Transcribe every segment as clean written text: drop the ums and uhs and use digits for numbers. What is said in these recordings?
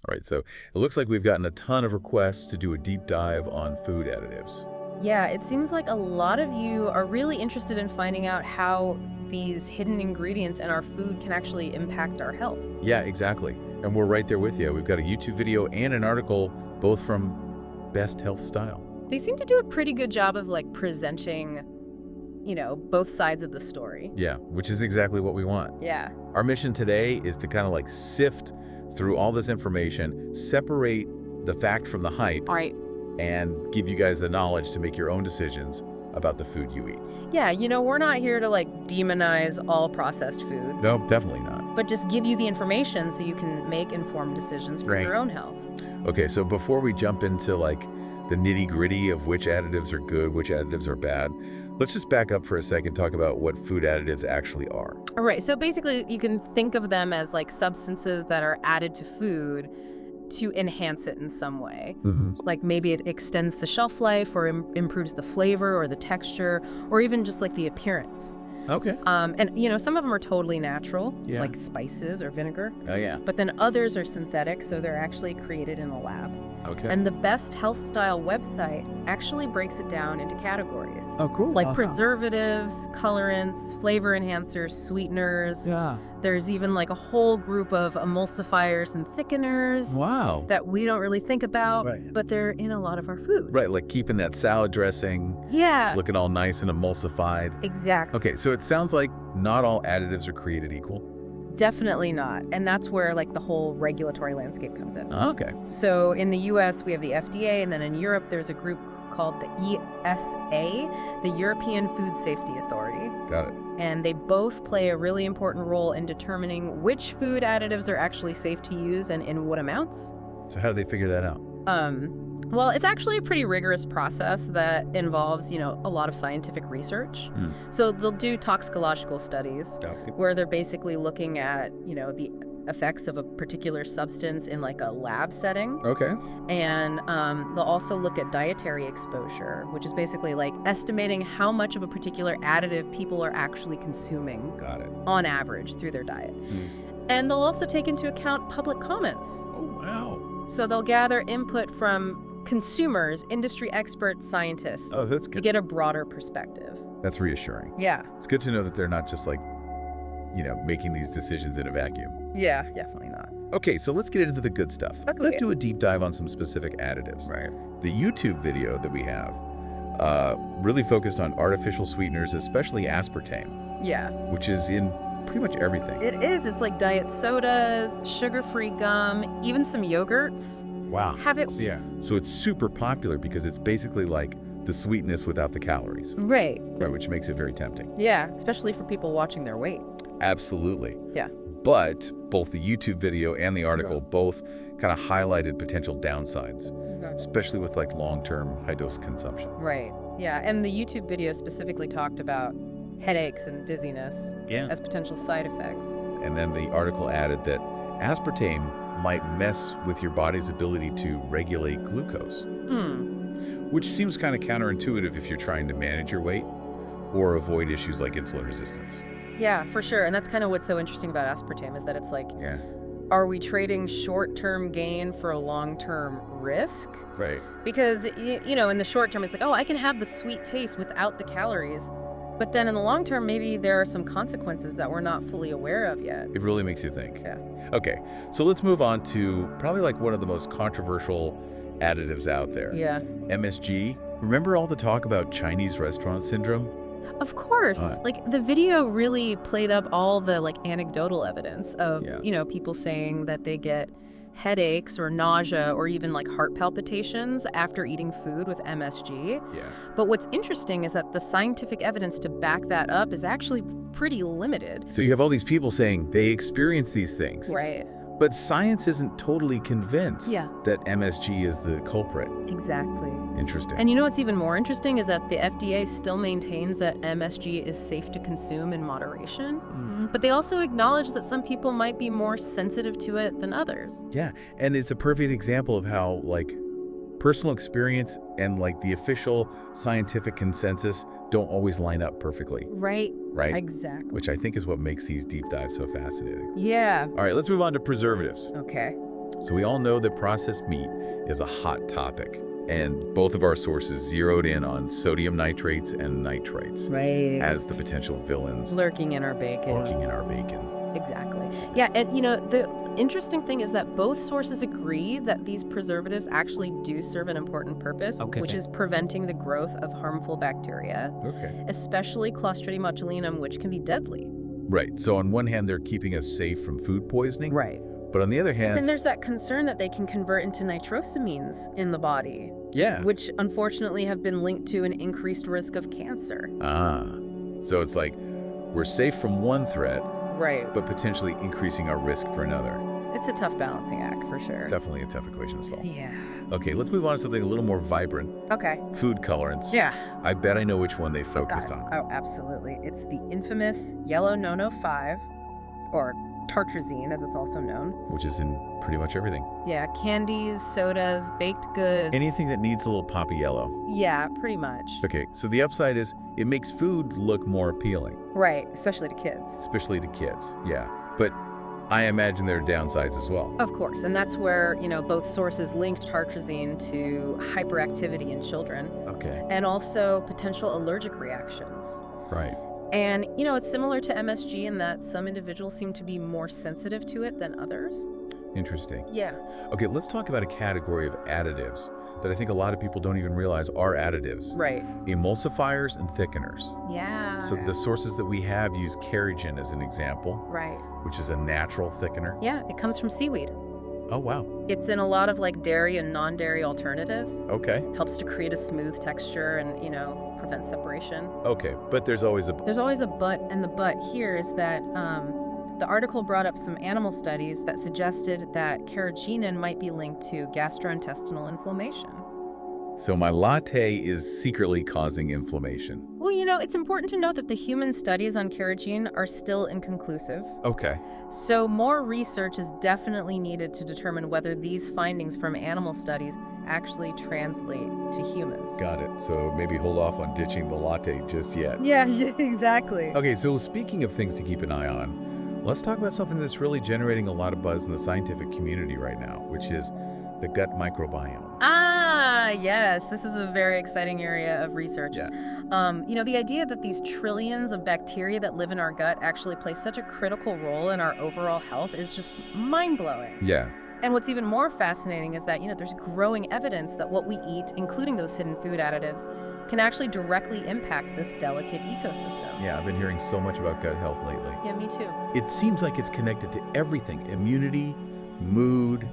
All right, so it looks like we've gotten a ton of requests to do a deep dive on food additives. Yeah, it seems like a lot of you are really interested in finding out how these hidden ingredients in our food can actually impact our health. Yeah, exactly. And we're right there with you. We've got a YouTube video and an article, both from Best Health Style. They seem to do a pretty good job of like presenting, both sides of the story. Yeah, which is exactly what we want. Yeah. Our mission today is to kind of like sift through all this information, separate the fact from the hype, All right. and give you guys the knowledge to make your own decisions about the food you eat. Yeah, we're not here to like demonize all processed foods. No, definitely not. But just give you the information so you can make informed decisions for Right. your own health. Okay, so before we jump into like the nitty-gritty of which additives are good, which additives are bad, let's just back up for a second, talk about what food additives actually are. All right, so basically you can think of them as like substances that are added to food to enhance it in some way. Like maybe it extends the shelf life or improves the flavor or the texture or even just like the appearance. Okay. And some of them are totally natural, Yeah. like spices or vinegar, Oh, yeah. but then others are synthetic, so they're actually created in a lab. Okay. And the Best Health Style website actually breaks it down into categories. oh, cool. Like preservatives, colorants, flavor enhancers, sweeteners. Yeah. There's even like a whole group of emulsifiers and thickeners Wow. that we don't really think about, Right. but they're in a lot of our food. Right, like keeping that salad dressing Yeah, looking all nice and emulsified. exactly. Okay, so it sounds like not all additives are created equal. Definitely not. And that's where like the whole regulatory landscape comes in. Okay. So in the US, we have the FDA, and then in Europe, there's a group called the ESA, the European Food Safety Authority. Got it. And they both play a really important role in determining which food additives are actually safe to use and in what amounts. So how do they figure that out? Well, it's actually a pretty rigorous process that involves, a lot of scientific research. So they'll do toxicological studies Okay. where they're basically looking at, the effects of a particular substance in like a lab setting. Okay. And they'll also look at dietary exposure, which is basically like estimating how much of a particular additive people are actually consuming Got it. on average through their diet. And they'll also take into account public comments. Oh, wow. So they'll gather input from consumers, industry experts, scientists Oh, that's to good. get a broader perspective. That's reassuring. Yeah. It's good to know that they're not just like, making these decisions in a vacuum. Yeah, definitely not. Okay, so let's get into the good stuff. Okay. Let's do a deep dive on some specific additives. Right. The YouTube video that we have really focused on artificial sweeteners, especially aspartame, Yeah. which is in pretty much everything. It is. It's like diet sodas, sugar-free gum, even some yogurts Wow. have it. Yeah. So it's super popular because it's basically like the sweetness without the calories, Right. right, which makes it very tempting. Yeah, especially for people watching their weight. Absolutely. Yeah. But both the YouTube video and the article both kind of highlighted potential downsides, especially with like long-term high-dose consumption. Right. Yeah, and the YouTube video specifically talked about headaches and dizziness Yeah. as potential side effects. And then the article added that aspartame might mess with your body's ability to regulate glucose, which seems kind of counterintuitive if you're trying to manage your weight or avoid issues like insulin resistance. Yeah, for sure. And that's kind of what's so interesting about aspartame is that it's like, Yeah. are we trading short-term gain for a long-term risk? Right. Because, in the short term, it's like, oh, I can have the sweet taste without the calories. But then in the long term, maybe there are some consequences that we're not fully aware of yet. It really makes you think. Yeah. Okay, so let's move on to probably like one of the most controversial additives out there. Yeah. MSG. Remember all the talk about Chinese restaurant syndrome? Of course. Like the video really played up all the like anecdotal evidence of, Yeah. People saying that they get headaches or nausea or even like heart palpitations after eating food with MSG. Yeah. But what's interesting is that the scientific evidence to back that up is actually pretty limited. So you have all these people saying they experience these things. Right. But science isn't totally convinced Yeah. that MSG is the culprit. Exactly. Interesting. And what's even more interesting is that the FDA still maintains that MSG is safe to consume in moderation. But they also acknowledge that some people might be more sensitive to it than others. Yeah, and it's a perfect example of how like personal experience and like the official scientific consensus don't always line up perfectly, Right. right? Exactly. Which I think is what makes these deep dives so fascinating. Yeah. All right, let's move on to preservatives. Okay. So we all know that processed meat is a hot topic, and both of our sources zeroed in on sodium nitrates and nitrites Right. as the potential villains Lurking in our bacon. lurking in our bacon. Exactly. Yeah, and the interesting thing is that both sources agree that these preservatives actually do serve an important purpose, Okay. which is preventing the growth of harmful bacteria, Okay. especially Clostridium botulinum, which can be deadly. Right. So on one hand, they're keeping us safe from food poisoning. Right. But on the other hand, Then there's that concern that they can convert into nitrosamines in the body, yeah. which unfortunately have been linked to an increased risk of cancer. So it's like we're safe from one threat, Right. but potentially increasing our risk for another. It's a tough balancing act, for sure. Definitely a tough equation to solve. Yeah. Okay, let's move on to something a little more vibrant. Okay. Food colorants. Yeah. I bet I know which one they focused on. Oh, absolutely. It's the infamous yellow no 5, or tartrazine, as it's also known. Which is in pretty much everything. Yeah, candies, sodas, baked goods. Anything that needs a little poppy yellow. Yeah, pretty much. Okay, so the upside is it makes food look more appealing, Right, especially to kids. especially to kids. Yeah, but I imagine there are downsides as well. Of course, and that's where, both sources linked tartrazine to hyperactivity in children Okay, and also potential allergic reactions. right. And, it's similar to MSG in that some individuals seem to be more sensitive to it than others. Interesting. Yeah. Okay, let's talk about a category of additives that I think a lot of people don't even realize are additives. Right. Emulsifiers and thickeners. Yeah. So the sources that we have use carrageen as an example, Right. which is a natural thickener. Yeah, it comes from seaweed. Oh, wow. It's in a lot of dairy and non-dairy alternatives. Okay. Helps to create a smooth texture and, prevent separation. Okay, but there's always a... There's always a but, and the but here is that the article brought up some animal studies that suggested that carrageenan might be linked to gastrointestinal inflammation. So my latte is secretly causing inflammation. Well, it's important to note that the human studies on carrageen are still inconclusive. Okay. So more research is definitely needed to determine whether these findings from animal studies actually translate to humans. Got it. So maybe hold off on ditching the latte just yet. Yeah, exactly. Okay, so speaking of things to keep an eye on, let's talk about something that's really generating a lot of buzz in the scientific community right now, which is the gut microbiome. Ah, yes. This is a very exciting area of research. Yeah. The idea that these trillions of bacteria that live in our gut actually play such a critical role in our overall health is just mind-blowing. Yeah. And what's even more fascinating is that, there's growing evidence that what we eat, including those hidden food additives, can actually directly impact this delicate ecosystem. Yeah, I've been hearing so much about gut health lately. Yeah, me too. It seems like it's connected to everything: immunity, mood,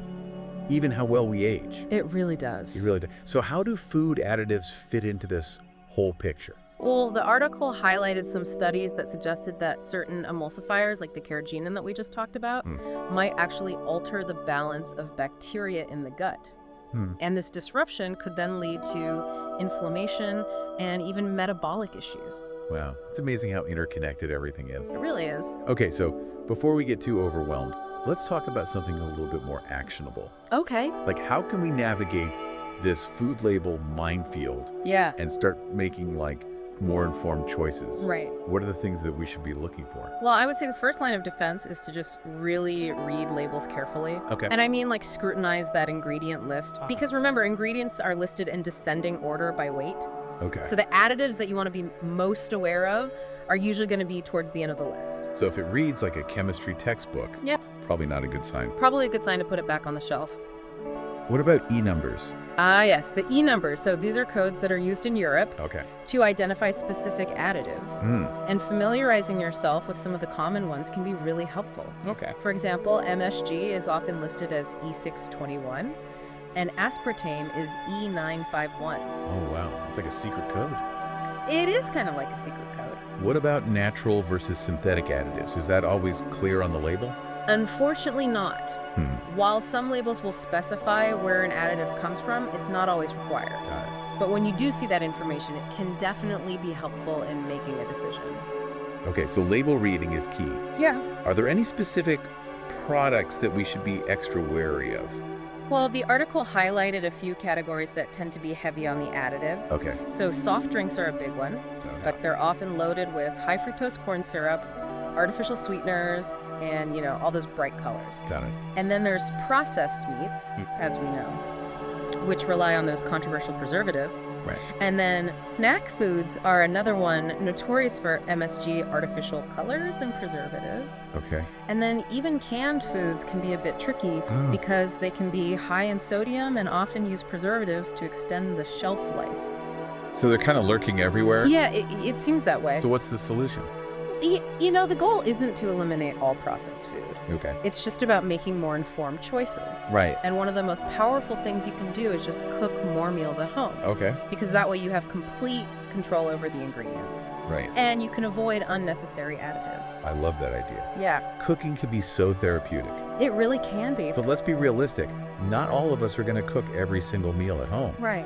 even how well we age. It really does. It really does. So how do food additives fit into this whole picture? Well, the article highlighted some studies that suggested that certain emulsifiers, like the carrageenan that we just talked about, might actually alter the balance of bacteria in the gut. And this disruption could then lead to inflammation and even metabolic issues. Wow, it's amazing how interconnected everything is. It really is. Okay, so before we get too overwhelmed, let's talk about something a little bit more actionable. Okay. Like, how can we navigate this food label minefield Yeah. and start making more informed choices? Right. What are the things that we should be looking for? Well, I would say the first line of defense is to just really read labels carefully. Okay. And I mean scrutinize that ingredient list. Because remember, ingredients are listed in descending order by weight. Okay. So the additives that you want to be most aware of are usually going to be towards the end of the list. So if it reads like a chemistry textbook, Yep. it's probably not a good sign. Probably a good sign to put it back on the shelf. What about E-numbers? Ah, yes, the E numbers. So these are codes that are used in Europe Okay. to identify specific additives. And familiarizing yourself with some of the common ones can be really helpful. Okay. For example, MSG is often listed as E621, and aspartame is E951. Oh, wow. It's like a secret code. It is kind of like a secret code. What about natural versus synthetic additives? Is that always clear on the label? Unfortunately not. While some labels will specify where an additive comes from, it's not always required. Got it. But when you do see that information, it can definitely be helpful in making a decision. Okay, so label reading is key. Yeah. Are there any specific products that we should be extra wary of? Well, the article highlighted a few categories that tend to be heavy on the additives. Okay. So soft drinks are a big one, but they're often loaded with high fructose corn syrup, artificial sweeteners, and, all those bright colors. Got it. And then there's processed meats, as we know, which rely on those controversial preservatives. Right. And then snack foods are another one notorious for MSG, artificial colors, and preservatives. Okay. And then even canned foods can be a bit tricky because they can be high in sodium and often use preservatives to extend the shelf life. So they're kind of lurking everywhere? Yeah, it seems that way. So what's the solution? The goal isn't to eliminate all processed food. Okay. It's just about making more informed choices. Right. And one of the most powerful things you can do is just cook more meals at home. Okay. Because that way you have complete control over the ingredients. Right. And you can avoid unnecessary additives. I love that idea. Yeah, Cooking can be so therapeutic. it really can be. But let's be realistic. Not all of us are going to cook every single meal at home. Right.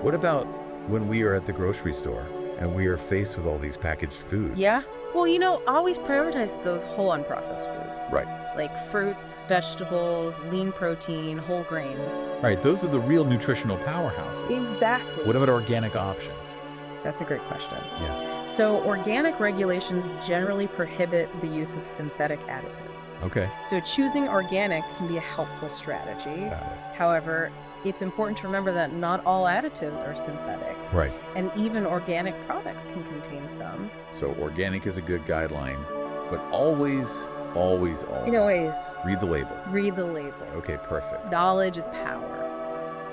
What about when we are at the grocery store and we are faced with all these packaged foods? Yeah. Well, always prioritize those whole unprocessed foods. Right. Like fruits, vegetables, lean protein, whole grains. Right. Those are the real nutritional powerhouses. Exactly. What about organic options? That's a great question. Yeah. So organic regulations generally prohibit the use of synthetic additives. Okay. So choosing organic can be a helpful strategy. Got it. However, it's important to remember that not all additives are synthetic. Right. And even organic products can contain some. So organic is a good guideline, but always Always read the label. read the label. Okay, perfect. Knowledge is power.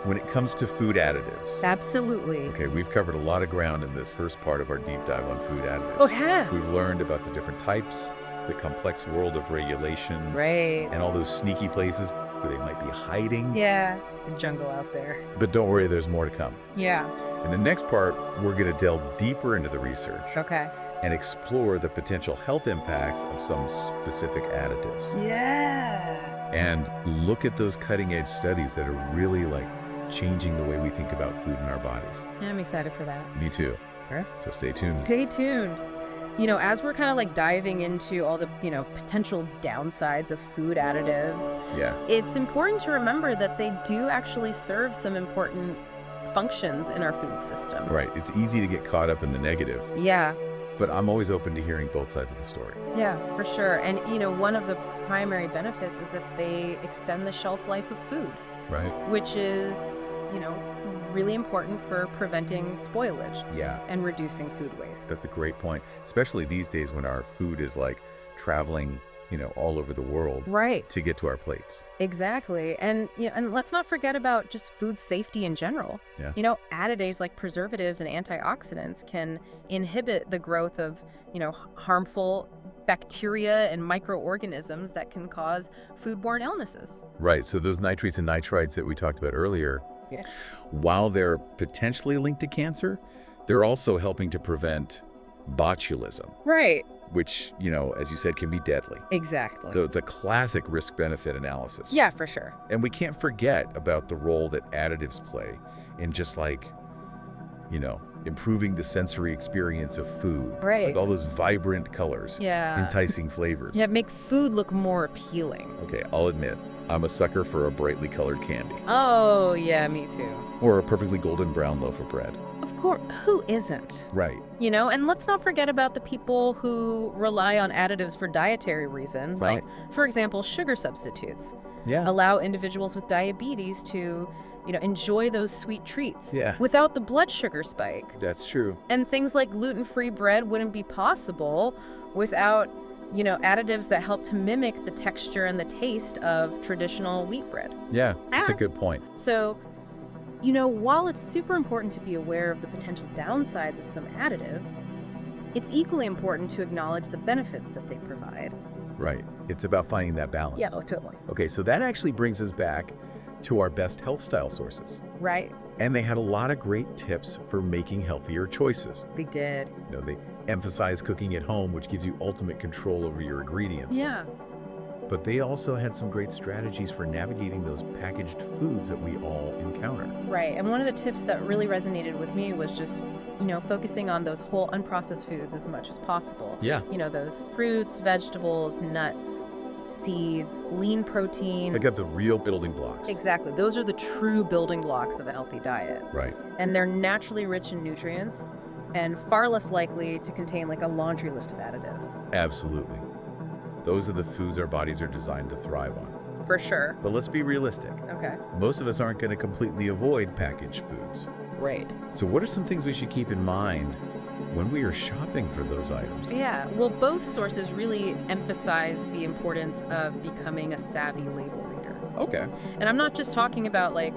When it comes to food additives. Absolutely. Okay, we've covered a lot of ground in this first part of our deep dive on food additives. Oh, yeah. We've learned about the different types, the complex world of regulations, Right. and all those sneaky places where they might be hiding. Yeah. It's a jungle out there. But don't worry, there's more to come. Yeah. In the next part, we're going to delve deeper into the research Okay. and explore the potential health impacts of some specific additives. Yeah. And look at those cutting-edge studies that are really changing the way we think about food in our bodies. Yeah, I'm excited for that. Me too. Sure. So stay tuned. Stay tuned. As we're kind of diving into all the, potential downsides of food additives, Yeah. it's important to remember that they do actually serve some important functions in our food system. Right. It's easy to get caught up in the negative, Yeah, but I'm always open to hearing both sides of the story. yeah, for sure. And, one of the primary benefits is that they extend the shelf life of food, Right? which is, really important for preventing spoilage Yeah. and reducing food waste. That's a great point, especially these days when our food is traveling, all over the world Right. to get to our plates. Exactly. And and let's not forget about just food safety in general. Yeah. Additives like preservatives and antioxidants can inhibit the growth of, harmful bacteria and microorganisms that can cause foodborne illnesses. Right. So those nitrates and nitrites that we talked about earlier, Yeah. while they're potentially linked to cancer, they're also helping to prevent botulism, Right. which, as you said, can be deadly. Exactly. So it's a classic risk-benefit analysis. Yeah, for sure. And we can't forget about the role that additives play in just improving the sensory experience of food. Right. All those vibrant colors, Yeah. enticing flavors. Yeah, make food look more appealing. Okay, I'll admit, I'm a sucker for a brightly colored candy Oh, yeah, me too. or a perfectly golden brown loaf of bread. Of course, who isn't? Right. And let's not forget about the people who rely on additives for dietary reasons, Right. like, for example, sugar substitutes. Yeah. Allow individuals with diabetes to, enjoy those sweet treats Yeah. without the blood sugar spike. That's true. And things like gluten-free bread wouldn't be possible without, additives that help to mimic the texture and the taste of traditional wheat bread. Yeah, that's a good point. So, while it's super important to be aware of the potential downsides of some additives, it's equally important to acknowledge the benefits that they provide. Right. It's about finding that balance. Yeah, totally. Okay, so that actually brings us back to our best health style sources. Right. And they had a lot of great tips for making healthier choices. They did. They emphasize cooking at home, which gives you ultimate control over your ingredients. Yeah. But they also had some great strategies for navigating those packaged foods that we all encounter. Right. And one of the tips that really resonated with me was just, focusing on those whole unprocessed foods as much as possible. Yeah. Those fruits, vegetables, nuts, seeds, lean protein. They got the real building blocks. Exactly. Those are the true building blocks of a healthy diet. Right. And they're naturally rich in nutrients and far less likely to contain a laundry list of additives. Absolutely. Those are the foods our bodies are designed to thrive on. For sure. But let's be realistic. Okay. Most of us aren't going to completely avoid packaged foods. Right. So what are some things we should keep in mind when we are shopping for those items? Yeah, well, both sources really emphasize the importance of becoming a savvy label reader. Okay. And I'm not just talking about, like,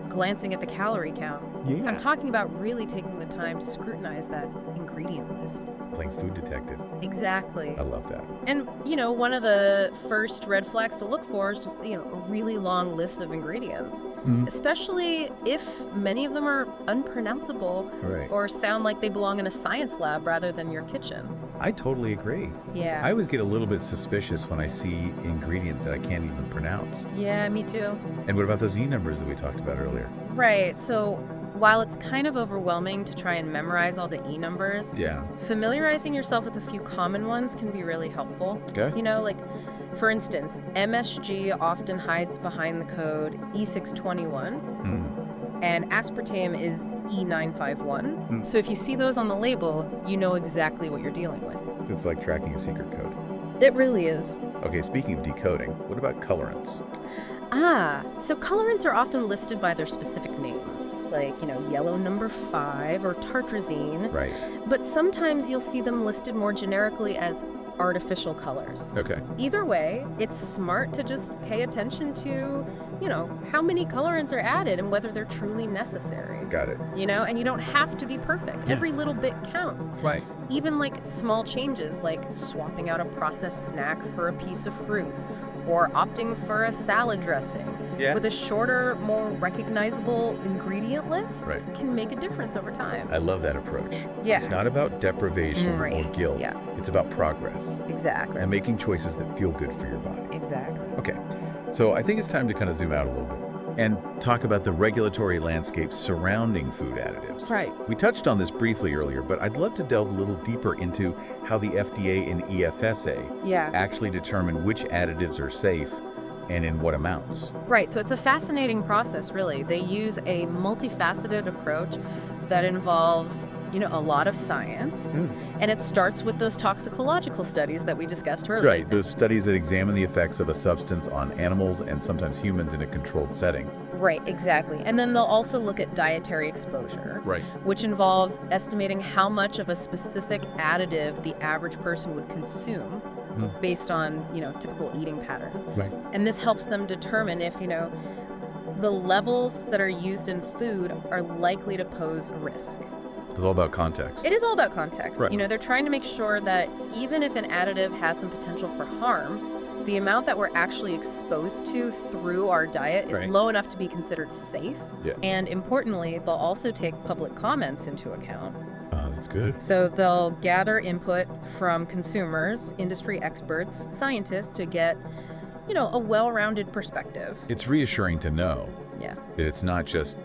glancing at the calorie count. Yeah. I'm talking about really taking the time to scrutinize that ingredient list. Playing food detective. Exactly. I love that. And, one of the first red flags to look for is just, a really long list of ingredients, especially if many of them are unpronounceable Right. or sound like they belong in a science lab rather than your kitchen. I totally agree. Yeah. I always get a little bit suspicious when I see ingredient that I can't even pronounce. Yeah, me too. And what about those E numbers that we talked about earlier? Right. So while it's kind of overwhelming to try and memorize all the E numbers, Yeah. familiarizing yourself with a few common ones can be really helpful. Okay. Like, for instance, MSG often hides behind the code E621, and aspartame is E951. So if you see those on the label, you know exactly what you're dealing with. It's like tracking a secret code. It really is. Okay, speaking of decoding, what about colorants? So colorants are often listed by their specific names, like, yellow number 5 or tartrazine. Right. But sometimes you'll see them listed more generically as artificial colors. Okay. Either way, it's smart to just pay attention to, how many colorants are added and whether they're truly necessary. Got it. And you don't have to be perfect. Yeah. Every little bit counts. Right. Even like small changes like swapping out a processed snack for a piece of fruit or opting for a salad dressing Yeah. with a shorter, more recognizable ingredient list Right. can make a difference over time. I love that approach. Yeah. It's not about deprivation or Right. guilt. Yeah. It's about progress Exactly. and making choices that feel good for your body. Exactly. Okay, so I think it's time to kind of zoom out a little bit and talk about the regulatory landscape surrounding food additives. Right. We touched on this briefly earlier, but I'd love to delve a little deeper into how the FDA and EFSA Yeah. actually determine which additives are safe and in what amounts. Right. So it's a fascinating process, really. They use a multifaceted approach that involves, a lot of science. And it starts with those toxicological studies that we discussed earlier. Right, those studies that examine the effects of a substance on animals and sometimes humans in a controlled setting. Right, exactly. And then they'll also look at dietary exposure, Right. which involves estimating how much of a specific additive the average person would consume based on, typical eating patterns. Right. And this helps them determine if, the levels that are used in food are likely to pose a risk. It's all about context. It is all about context. Right. They're trying to make sure that even if an additive has some potential for harm, the amount that we're actually exposed to through our diet is Right. low enough to be considered safe. Yeah. And importantly, they'll also take public comments into account. Oh, that's good. So they'll gather input from consumers, industry experts, scientists to get, a well-rounded perspective. It's reassuring to know Yeah. that it's not just,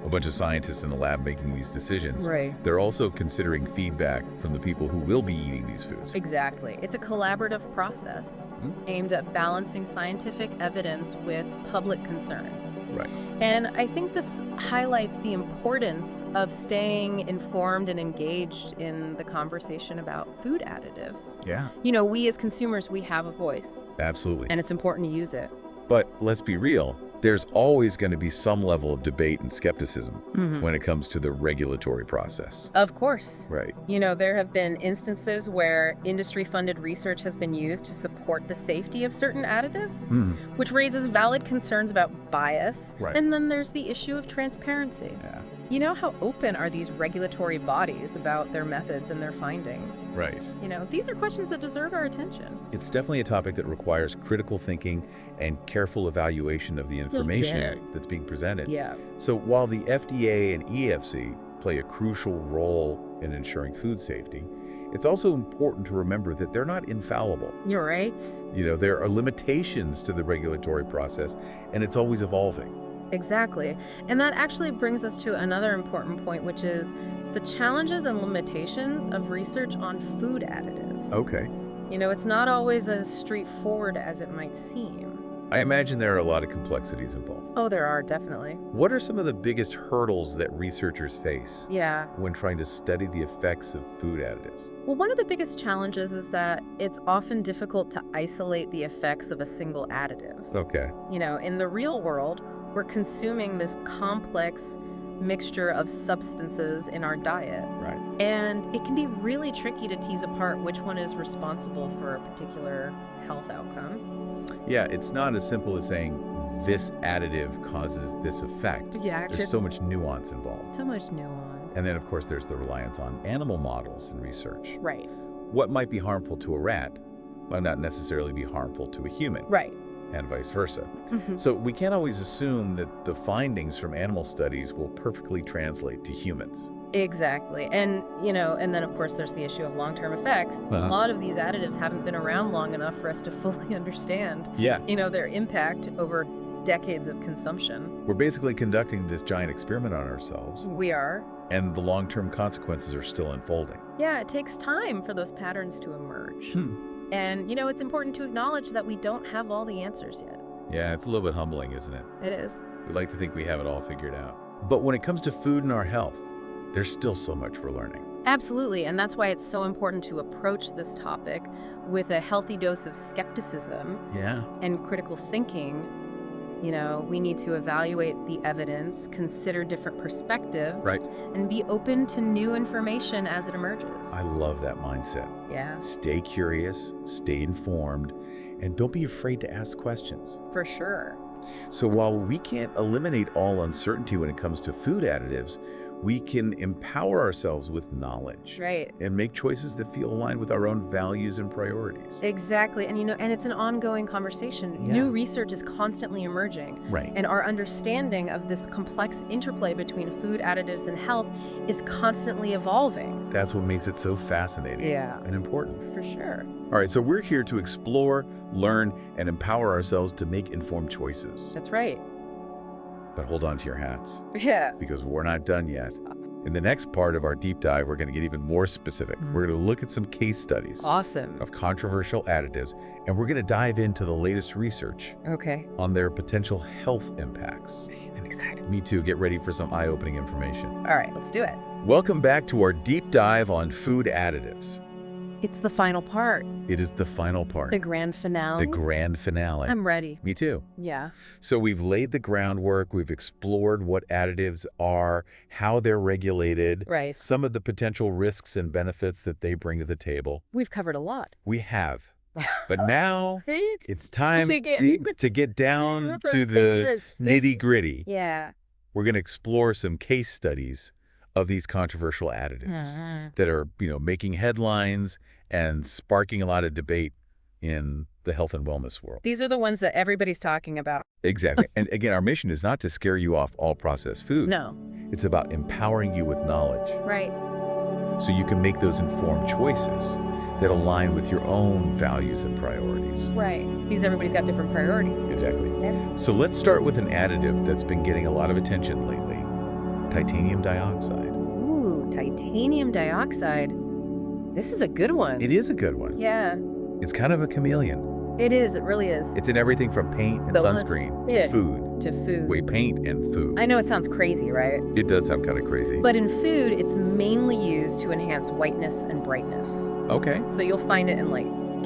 a bunch of scientists in the lab making these decisions. Right. They're also considering feedback from the people who will be eating these foods. Exactly. It's a collaborative process aimed at balancing scientific evidence with public concerns. Right. And I think this highlights the importance of staying informed and engaged in the conversation about food additives. Yeah, We as consumers, we have a voice, absolutely. and it's important to use it. But let's be real, there's always going to be some level of debate and skepticism when it comes to the regulatory process. Of course. Right. There have been instances where industry-funded research has been used to support the safety of certain additives, which raises valid concerns about bias. Right. And then there's the issue of transparency. Yeah. How open are these regulatory bodies about their methods and their findings? Right. These are questions that deserve our attention. It's definitely a topic that requires critical thinking and careful evaluation of the information that's being presented. Yeah. So while the FDA and EFC play a crucial role in ensuring food safety, it's also important to remember that they're not infallible. You're right. There are limitations to the regulatory process, and it's always evolving. Exactly. And that actually brings us to another important point, which is the challenges and limitations of research on food additives. Okay. It's not always as straightforward as it might seem. I imagine there are a lot of complexities involved. Oh, there are, definitely. What are some of the biggest hurdles that researchers face Yeah. when trying to study the effects of food additives? Well, one of the biggest challenges is that it's often difficult to isolate the effects of a single additive. Okay. In the real world, we're consuming this complex mixture of substances in our diet. Right. And it can be really tricky to tease apart which one is responsible for a particular health outcome. Yeah, it's not as simple as saying this additive causes this effect. Yeah, There's so much nuance involved. so much nuance. And then, of course, there's the reliance on animal models and research. Right. What might be harmful to a rat might not necessarily be harmful to a human, Right. and vice versa. Mhm. So we can't always assume that the findings from animal studies will perfectly translate to humans. Exactly. And then of course there's the issue of long-term effects. A lot of these additives haven't been around long enough for us to fully understand, Yeah. their impact over decades of consumption. We're basically conducting this giant experiment on ourselves, We are. and the long-term consequences are still unfolding. Yeah, it takes time for those patterns to emerge. And, it's important to acknowledge that we don't have all the answers yet. Yeah, it's a little bit humbling, isn't it? It is. We like to think we have it all figured out. But when it comes to food and our health, there's still so much we're learning. Absolutely. And that's why it's so important to approach this topic with a healthy dose of skepticism Yeah. and critical thinking. We need to evaluate the evidence, consider different perspectives, Right. and be open to new information as it emerges. I love that mindset. Yeah, Stay curious, stay informed, and don't be afraid to ask questions. for sure. So while we can't eliminate all uncertainty when it comes to food additives, we can empower ourselves with knowledge Right. and make choices that feel aligned with our own values and priorities. Exactly. And, and it's an ongoing conversation. Yeah. New research is constantly emerging. Right. And our understanding of this complex interplay between food additives and health is constantly evolving. That's what makes it so fascinating Yeah. and important. For sure. All right, so we're here to explore, learn, and empower ourselves to make informed choices. That's right. But hold on to your hats, Yeah. because we're not done yet. In the next part of our deep dive, we're going to get even more specific. We're going to look at some case studies Awesome. of controversial additives, and we're going to dive into the latest research Okay. on their potential health impacts. I'm excited. Me too. Get ready for some eye-opening information. All right, let's do it. Welcome back to our deep dive on food additives. It's the final part. It is the final part, The grand finale. the grand finale. I'm ready. Me too. Yeah. So we've laid the groundwork, we've explored what additives are, how they're regulated, Right. some of the potential risks and benefits that they bring to the table. We've covered a lot. We have. But now it's time To get- to get down to the nitty-gritty. Yeah. We're going to explore some case studies of these controversial additives that are, making headlines and sparking a lot of debate in the health and wellness world. These are the ones that everybody's talking about. Exactly. And again, our mission is not to scare you off all processed food. No. It's about empowering you with knowledge Right. so you can make those informed choices that align with your own values and priorities. Right. Because everybody's got different priorities. Exactly. Yeah. So let's start with an additive that's been getting a lot of attention lately, titanium dioxide. Ooh, titanium dioxide. This is a good one. It is a good one. Yeah. It's kind of a chameleon. It is. It really is. It's in everything from paint and The one- sunscreen to Yeah. food. To food. Wait, paint and food. I know it sounds crazy, right? It does sound kind of crazy. But in food, it's mainly used to enhance whiteness and brightness. Okay. So you'll find it in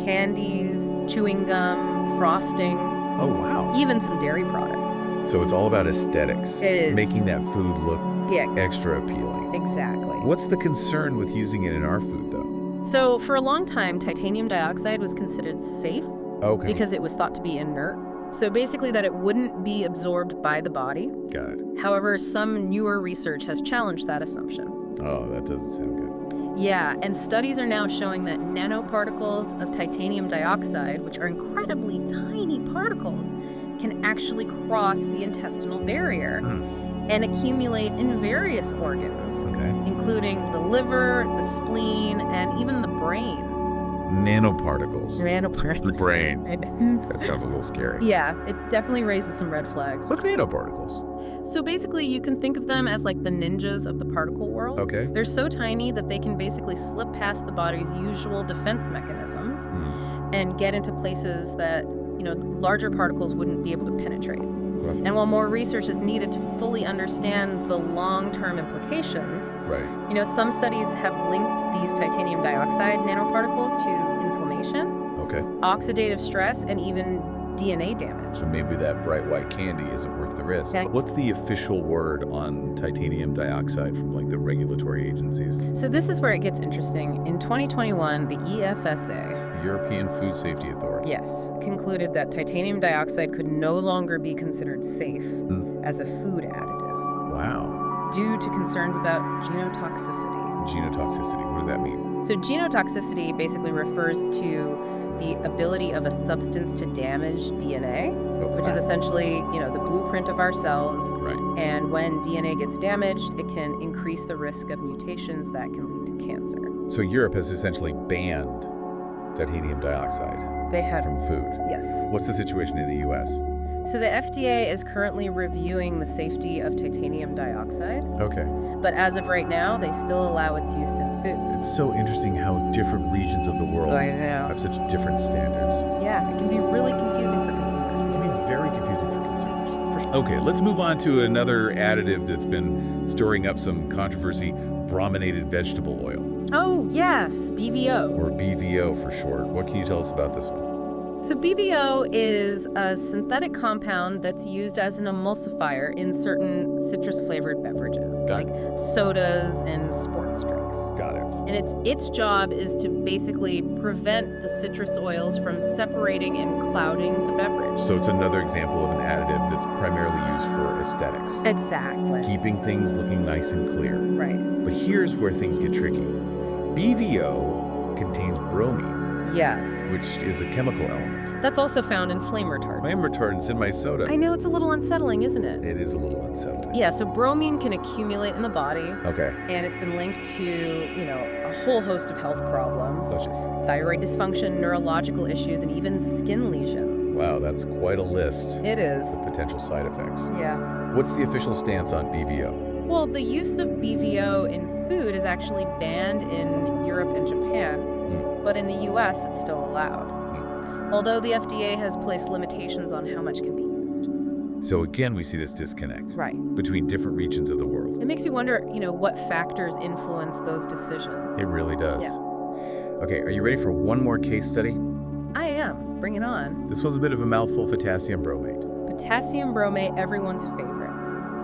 candies, chewing gum, frosting, Oh, wow. even some dairy products. So it's all about aesthetics. It is. Making that food look Yeah, extra appealing. exactly. What's the concern with using it in our food, though? So for a long time, titanium dioxide was considered safe Okay. because it was thought to be inert. So basically that it wouldn't be absorbed by the body. Got it. However, some newer research has challenged that assumption. Oh, that doesn't sound good. Yeah, and studies are now showing that nanoparticles of titanium dioxide, which are incredibly tiny particles, can actually cross the intestinal barrier and accumulate in various organs, Okay. including the liver, the spleen, and even the brain. Nanoparticles. The Nanoparticles. brain. That sounds a little scary. Yeah, it definitely raises some red flags. What's nanoparticles? So basically, you can think of them as like the ninjas of the particle world. Okay. They're so tiny that they can basically slip past the body's usual defense mechanisms and get into places that larger particles wouldn't be able to penetrate. Right. And while more research is needed to fully understand the long-term implications, Right. some studies have linked these titanium dioxide nanoparticles to inflammation, Okay. oxidative stress, and even DNA damage. So maybe that bright white candy isn't worth the risk. Okay. What's the official word on titanium dioxide from like the regulatory agencies? So this is where it gets interesting. In 2021, the EFSA, European Food Safety Authority. yes, concluded that titanium dioxide could no longer be considered safe as a food additive Wow. due to concerns about genotoxicity. Genotoxicity, what does that mean? So genotoxicity basically refers to the ability of a substance to damage DNA, which is essentially, the blueprint of our cells. Right. And when DNA gets damaged, it can increase the risk of mutations that can lead to cancer. So Europe has essentially banned titanium dioxide They had, from food. yes. What's the situation in the U.S.? So the FDA is currently reviewing the safety of titanium dioxide, Okay. but as of right now, they still allow its use in food. It's so interesting how different regions of the world I know. have such different standards. Yeah, it can be really confusing for consumers. It can be very confusing for consumers. Okay, let's move on to another additive that's been stirring up some controversy, brominated vegetable oil, Oh, yes, BVO. or BVO for short. What can you tell us about this one? So BVO is a synthetic compound that's used as an emulsifier in certain citrus-flavored beverages, Got like sodas and sports drinks. Got it. And its job is to basically prevent the citrus oils from separating and clouding the beverage. So it's another example of an additive that's primarily used for aesthetics, Exactly. keeping things looking nice and clear. Right. But here's where things get tricky. BVO contains bromine, Yes. which is a chemical element. That's also found in flame retardants. Flame retardant's in my soda. I know, it's a little unsettling, isn't it? It is a little unsettling. Yeah, so bromine can accumulate in the body, Okay. and it's been linked to, a whole host of health problems. Such as, Thyroid dysfunction, neurological issues, and even skin lesions. wow, that's quite a list It is. of potential side effects. Yeah. What's the official stance on BVO? Well, the use of BVO in food is actually banned in Europe and Japan, but in the US it's still allowed. Although the FDA has placed limitations on how much can be used. So again, we see this disconnect Right. between different regions of the world. It makes you wonder, what factors influence those decisions. It really does. Yeah. Okay, are you ready for one more case study? I am. Bring it on. This was a bit of a mouthful, potassium bromate. Potassium bromate, everyone's favorite.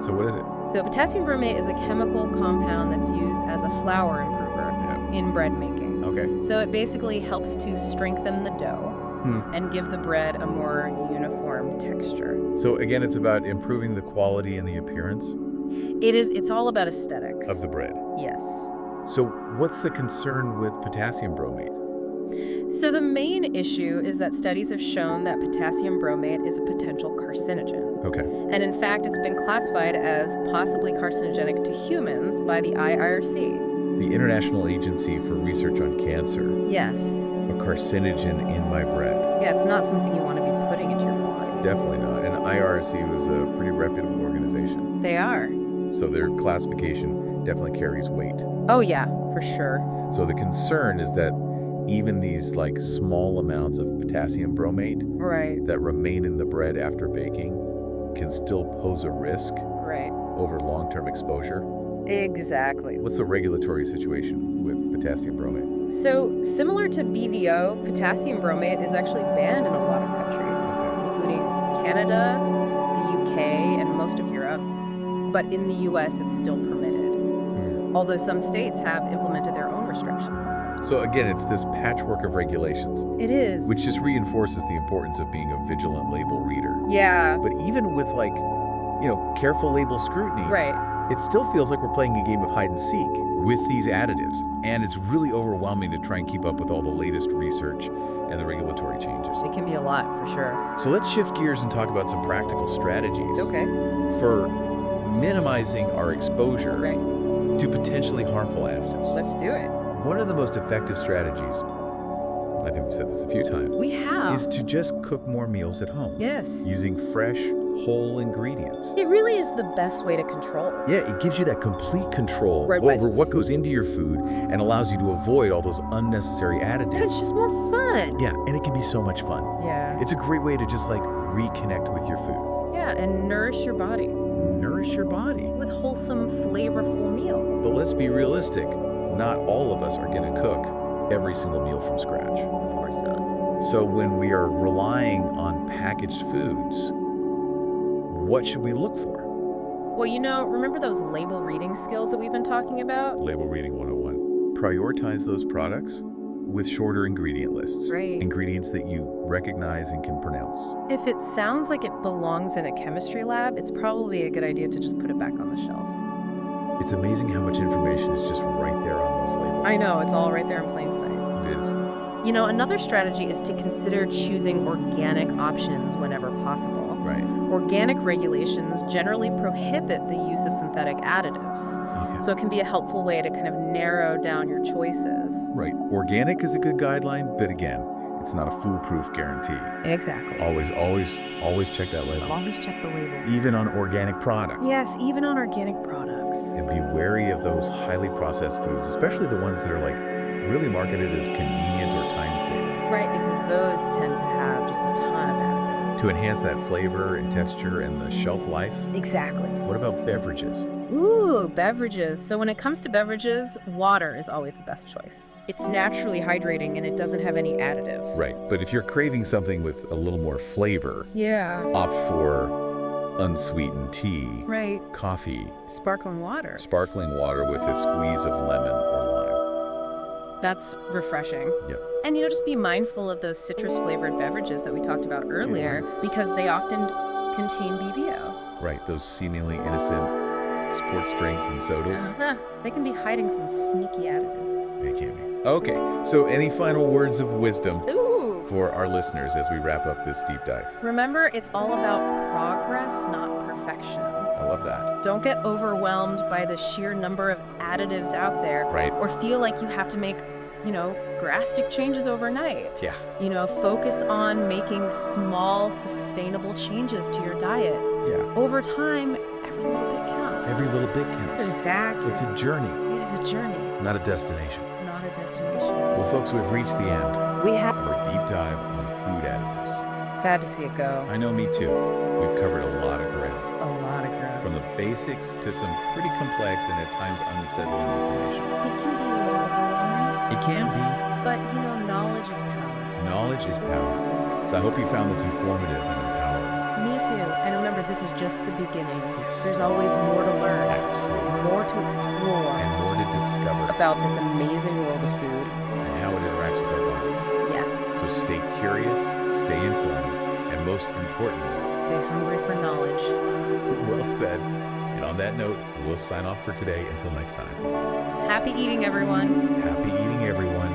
So what is it? So potassium bromate is a chemical compound that's used as a flour improver in bread making. Okay. So it basically helps to strengthen the dough and give the bread a more uniform texture. So again, it's about improving the quality and the appearance It's all about aesthetics. of the bread. Yes. So what's the concern with potassium bromate? So the main issue is that studies have shown that potassium bromate is a potential carcinogen. Okay. And in fact, it's been classified as possibly carcinogenic to humans by the IRC. The International Agency for Research on Cancer, Yes. a carcinogen in my bread. Yeah, it's not something you want to be putting into your body. Definitely not. And IRC was a pretty reputable organization. They are. So their classification definitely carries weight. Oh yeah, for sure. So the concern is that even these like small amounts of potassium bromate Right. that remain in the bread after baking can still pose a risk Right. over long-term exposure. Exactly. What's the regulatory situation with potassium bromate? So, similar to BVO, potassium bromate is actually banned in a lot of countries, including Canada, the UK, and most of Europe. But in the US, it's still permitted, although some states have implemented their own restrictions. So again, it's this patchwork of regulations, It is. which just reinforces the importance of being a vigilant label reader. Yeah. But even with careful label scrutiny, Right. it still feels like we're playing a game of hide and seek with these additives. And it's really overwhelming to try and keep up with all the latest research and the regulatory changes. It can be a lot, for sure. So let's shift gears and talk about some practical strategies Okay. for minimizing our exposure Right. to potentially harmful additives. Let's do it. One of the most effective strategies, I think we've said this a few times, We have. is to just cook more meals at home. Yes. Using fresh, whole ingredients. It really is the best way to control. Yeah, it gives you that complete control Right, over what goes into your food and allows you to avoid all those unnecessary additives. And it's just more fun. Yeah, and it can be so much fun. Yeah. It's a great way to just like reconnect with your food. Yeah, and nourish your body Nourish your body. with wholesome, flavorful meals. But let's be realistic. Not all of us are going to cook every single meal from scratch. Of course not. So when we are relying on packaged foods, what should we look for? Well, remember those label reading skills that we've been talking about? Label reading 101. Prioritize those products with shorter ingredient lists. Right. Ingredients that you recognize and can pronounce. If it sounds like it belongs in a chemistry lab, it's probably a good idea to just put it back on the shelf. It's amazing how much information is just right there on those labels. I know, it's all right there in plain sight. It is. Another strategy is to consider choosing organic options whenever possible. Right. Organic regulations generally prohibit the use of synthetic additives. Okay. So it can be a helpful way to kind of narrow down your choices. Right. Organic is a good guideline, but again, it's not a foolproof guarantee. Exactly. Always check that label. Always check the label. Even on organic products. Yes, even on organic products. And be wary of those highly processed foods, especially the ones that are like really marketed as convenient or time-saving. Right, because those tend to have just a ton of additives. To enhance that flavor and texture and the shelf life. Exactly. What about beverages? Ooh, beverages. So when it comes to beverages, water is always the best choice. It's naturally hydrating and it doesn't have any additives. Right, but if you're craving something with a little more flavor, Yeah. opt for unsweetened tea, Right. coffee, Sparkling water. sparkling water with a squeeze of lemon or That's refreshing. lime. Yep. And just be mindful of those citrus-flavored beverages that we talked about earlier because they often contain BVO. Right, those seemingly innocent sports drinks and sodas. They can be hiding some sneaky additives. They can be. Okay, so any final words of wisdom Ooh! for our listeners as we wrap up this deep dive? Remember, it's all about progress, not perfection. I love that. Don't get overwhelmed by the sheer number of additives out there. Right. Or feel like you have to make, drastic changes overnight. Yeah. Focus on making small, sustainable changes to your diet. Yeah. Over time, every little bit counts. Every little bit counts. Exactly. It's a journey, It is a journey, not a destination. not a destination. Well, folks, we've reached the end We have. of our deep dive on food additives. Sad to see it go. I know, me too. We've covered a lot of ground. A lot of ground. From the basics to some pretty complex and at times unsettling information. It can be a little overwhelming, It can be. but knowledge is power. Knowledge is power. So I hope you found this informative and empowering. Me too. And remember, this is just the beginning. Yes. There's always more to learn, Absolutely. more to explore And more to discover about this amazing world of food. and how it interacts with our bodies. Yes. So stay curious, stay informed, and most importantly, Stay hungry for knowledge. well said. And on that note, we'll sign off for today. Until next time. Happy eating, everyone. Happy eating, everyone.